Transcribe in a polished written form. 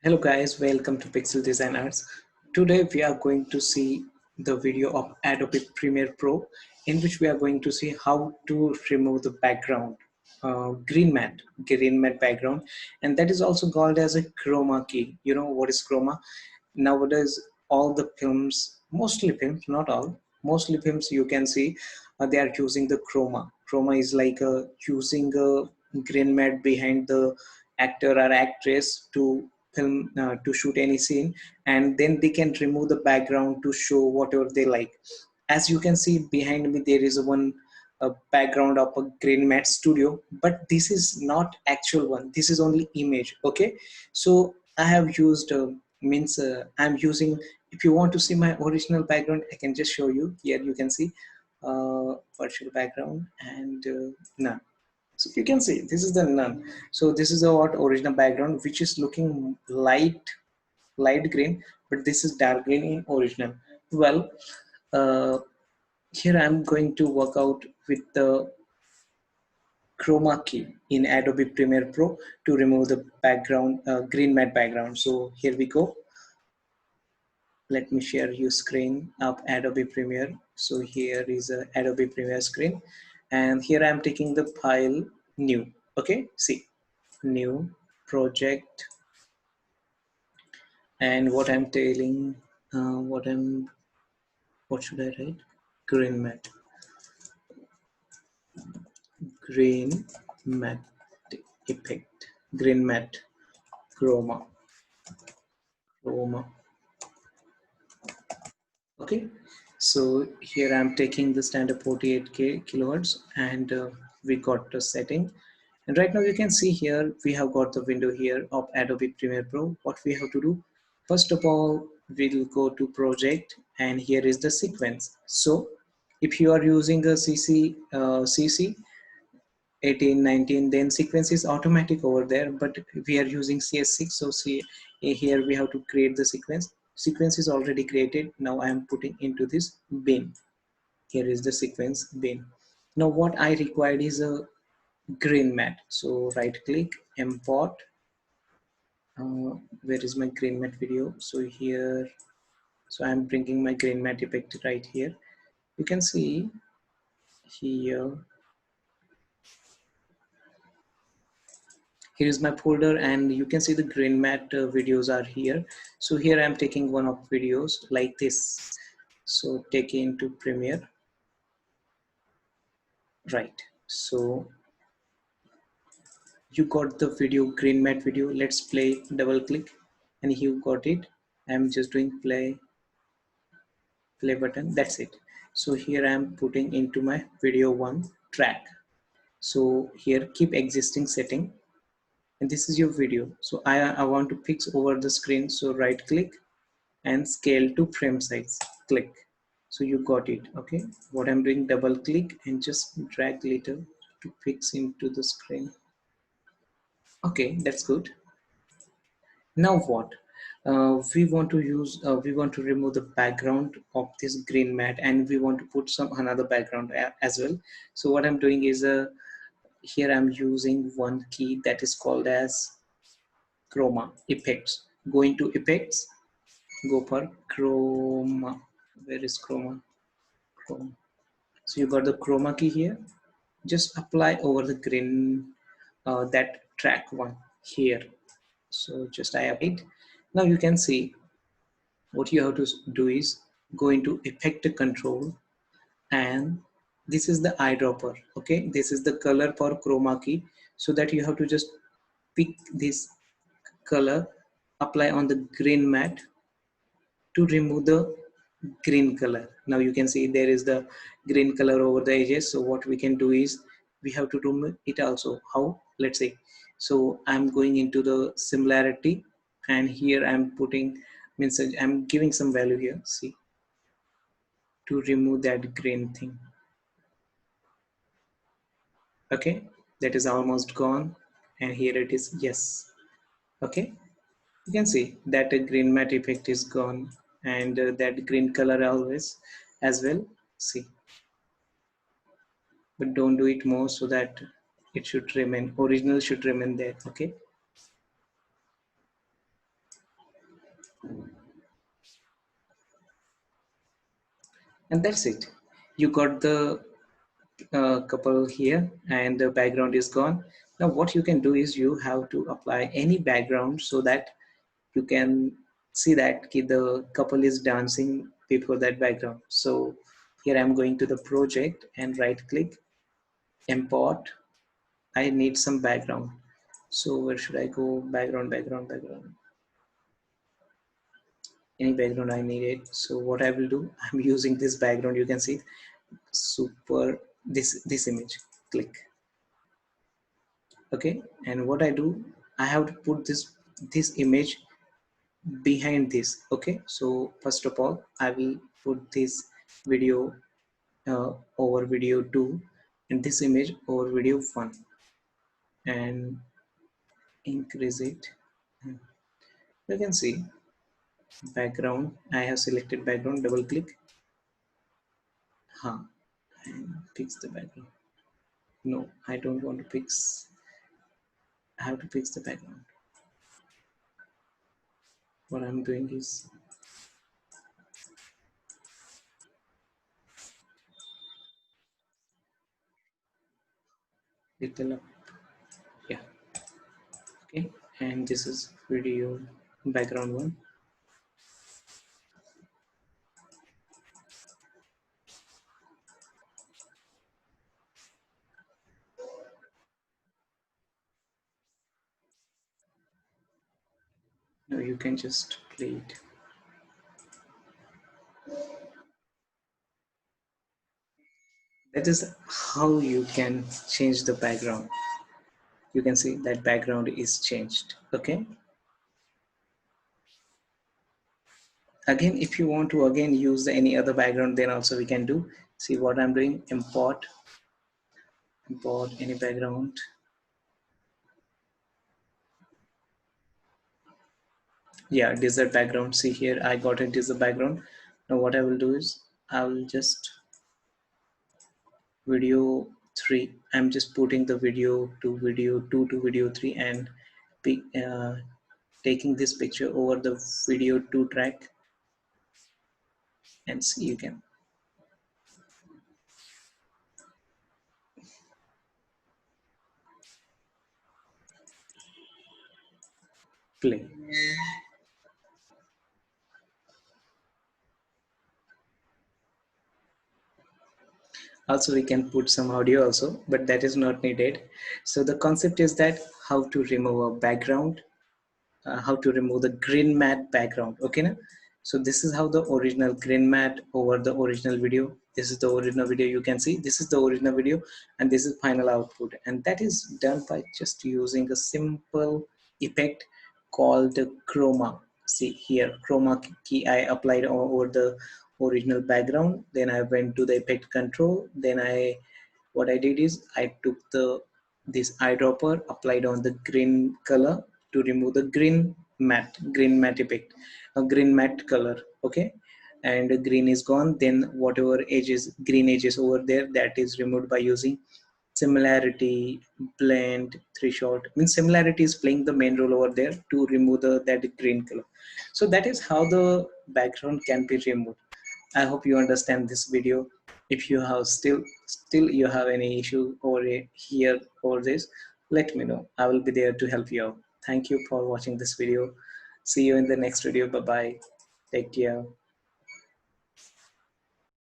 Hello guys, welcome to Pixel Design Arts. Today we are going to see the video of Adobe Premiere Pro in which we are going to see how to remove the background, green matte background, and that is also called as a chroma key. You know what is chroma? Nowadays all the films, mostly films, not all, mostly films you can see they are using the chroma. Chroma is like using a green matte behind the actor or actress to film to shoot any scene, and then they can remove the background to show whatever they like. As you can see behind me, there is a background of a green matte studio, but this is not actual one, this is only image. Okay, so I have used means I'm using, if you want to see my original background, I can just show you here. You can see virtual background and none. So you can see this is the none. So this is our original background, which is looking light green, but this is dark green in original. Well, uh, here I'm going to work out with the chroma key in Adobe Premiere Pro to remove the background, green matte background. So here we go. Let me share you screen of Adobe Premiere. So here is a Adobe Premiere screen, and here I'm taking the file new. Okay, see, new project, and what I'm telling, what should I write? Green matte, green matte effect, green matte, chroma. Okay, so here I'm taking the standard 48K kilohertz, and we got the setting. And right now you can see here we have got the window here of Adobe Premiere Pro. What we have to do, first of all, we'll go to project, and here is the sequence. So if you are using a CC 18, 19, then sequence is automatic over there, but we are using CS6, so see here we have to create the sequence is already created. Now I am putting into this bin. Here is the sequence bin. Now what I required is a green matte, so right click, import, where is my green matte video? So here, so I'm bringing my green matte effect right here. You can see here, here is my folder, and you can see the green matte videos are here. So here I'm taking one of videos like this, so take it into Premiere, right? So you got the video, green matte video. Let's play, double click, and you got it. I'm just doing play button, that's it. So here I'm putting into my video one track. So here keep existing setting, and this is your video. So I want to fix over the screen, so right click and scale to frame size, click. So you got it. Okay, what I'm doing, double click and just drag little to fix into the screen. Okay, that's good. Now what, we want to remove the background of this green mat, and we want to put some another background as well. So what I'm doing is here I'm using one key that is called as chroma effects. Go into effects, go for chroma. Where is chroma? So you got the chroma key here. Just apply over the green, that track one here. So just I applied. Now you can see what you have to do is go into effect control, and this is the eyedropper. Okay, this is the color for chroma key, so that you have to just pick this color, apply on the green mat to remove the green color. Now you can see there is the green color over the edges. So what we can do is we have to remove it also. How? Let's say, so I'm going into the similarity, and here I'm putting, means I'm giving some value here, see, to remove that green thing. Okay, that is almost gone, and here it is. Yes. Okay, you can see that a green matte effect is gone, and that green color always as well, see. But don't do it more, so that it should remain, original should remain there. Okay, And that's it. You got the couple here and the background is gone. Now what you can do is you have to apply any background so that you can see that the couple is dancing before that background. So here I'm going to the project and right click, import. I need some background. So where should I go? Background, background, background. Any background I need it. So what I will do, I'm using this background. You can see super this image. Click. Okay, and what I do, I have to put this image behind this. Okay, so first of all I will put this video over video 2 and this image over video 1 and increase it. You can see background, I have selected background, double click, and fix the background. No, I don't want to fix, I have to fix the background. What I'm doing is little up, yeah. Okay, and this is video background 1. Now you can just play it. That is how you can change the background. You can see that background is changed. Okay, again if you want to again use any other background, then also we can do. See what I'm doing, import any background. Yeah, desert background. See here I got a desert background. Now what I will do is I will just video 3, I'm just putting the video to video 2 to video 3 and pick, taking this picture over the video 2 track and see you can play. Also we can put some audio also, but that is not needed. So the concept is that how to remove a background, how to remove the green matte background. Okay na? So this is how the original green matte over the original video. This is the original video, you can see this is the original video and this is final output, and that is done by just using a simple effect called chroma. See here, chroma key I applied over the original background, then I went to the effect control, then I what I did is I took this eyedropper, applied on the green color to remove the green matte effect, a green matte color. Okay, and the green is gone. Then whatever edges, green edges over there, that is removed by using similarity, blend, three shot. Means similarity is playing the main role over there to remove that green color. So that is how the background can be removed. I hope you understand this video. If you have still you have any issue over here or this, let me know. I will be there to help you out. Thank you for watching this video. See you in the next video. Bye bye. Take care.